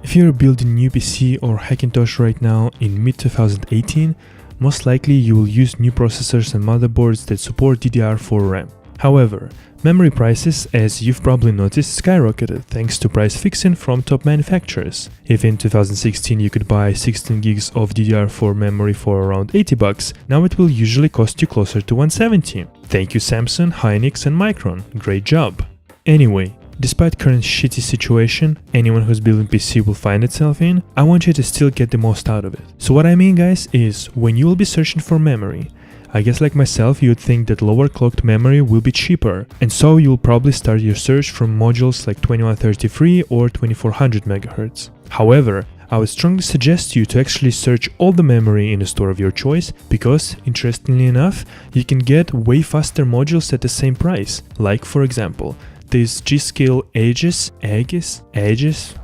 If you're building new PC or Hackintosh right now in mid-2018, most likely you will use new processors and motherboards that support DDR4 RAM. However, memory prices, as you've probably noticed, skyrocketed thanks to price fixing from top manufacturers. If in 2016 you could buy 16 gigs of DDR4 memory for around $80, now it will usually cost you closer to $170. Thank you Samsung, Hynix and Micron, great job! Anyway, despite current shitty situation anyone who's building PC will find itself in, I want you to still get the most out of it. So what I mean guys is, when you will be searching for memory, I guess like myself you would think that lower clocked memory will be cheaper, and so you'll probably start your search from modules like 2133 or 2400 MHz. However, I would strongly suggest you to actually search all the memory in a store of your choice, because, interestingly enough, you can get way faster modules at the same price, like for example, this g.skill Aegis,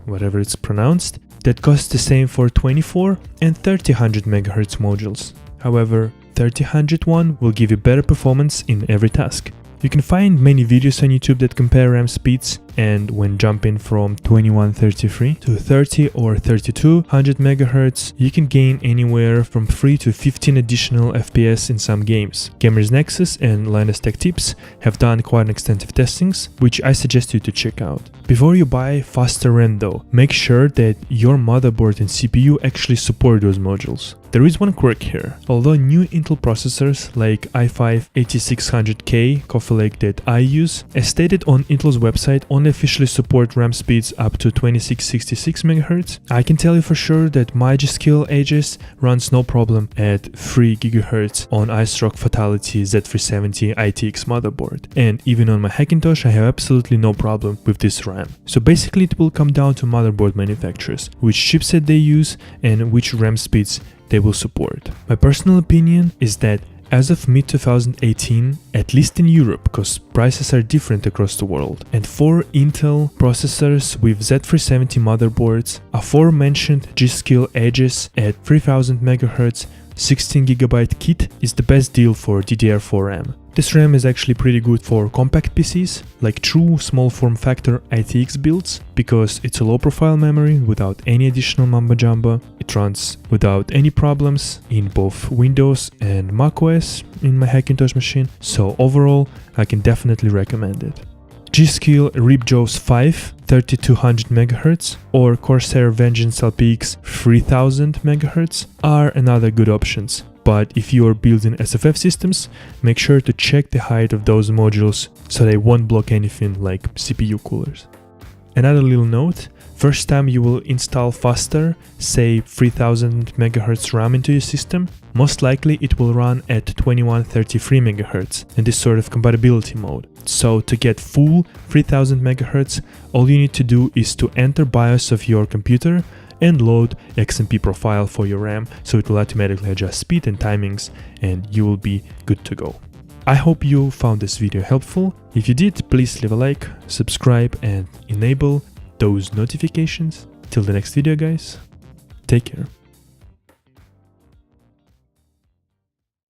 whatever it's pronounced, that costs the same for 24 and 3000 MHz modules. However, 3000 one will give you better performance in every task. You can find many videos on YouTube that compare RAM speeds, and when jumping from 2133 to 30 or 3200 MHz, you can gain anywhere from 3 to 15 additional FPS in some games. Gamers Nexus and Linus Tech Tips have done quite extensive testings, which I suggest you to check out. Before you buy faster RAM though, make sure that your motherboard and CPU actually support those modules. There is one quirk here. Although new Intel processors like i5-8600K Coffee Lake that I use, as stated on Intel's website, only officially support RAM speeds up to 2666 MHz, I can tell you for sure that my g.skill Aegis runs no problem at 3 GHz on iStroke Fatality Z370 ITX motherboard, and even on my Hackintosh I have absolutely no problem with this RAM. So basically it will come down to motherboard manufacturers, which chipset they use and which RAM speeds they will support. My personal opinion is that as of mid-2018, at least in Europe, because prices are different across the world, and 4 Intel processors with Z370 motherboards, aforementioned g.skill Aegis at 3000 MHz 16GB kit is the best deal for DDR4 RAM. This RAM is actually pretty good for compact PCs, like true small form factor ITX builds, because it's a low profile memory without any additional mumbo jumbo. It runs without any problems in both Windows and macOS in my Hackintosh machine, so overall I can definitely recommend it. g.skill Ripjaws 5 3200 MHz or Corsair Vengeance LPX 3000 MHz are another good options. But if you are building SFF systems, make sure to check the height of those modules so they won't block anything like CPU coolers. Another little note, first time you will install faster, say 3000 MHz RAM into your system, most likely it will run at 2133 MHz in this sort of compatibility mode. So to get full 3000 MHz, all you need to do is to enter BIOS of your computer and load XMP profile for your RAM, so it will automatically adjust speed and timings and you will be good to go. I hope you found this video helpful. If you did, please leave a like, subscribe and enable those notifications. Till the next video guys, take care.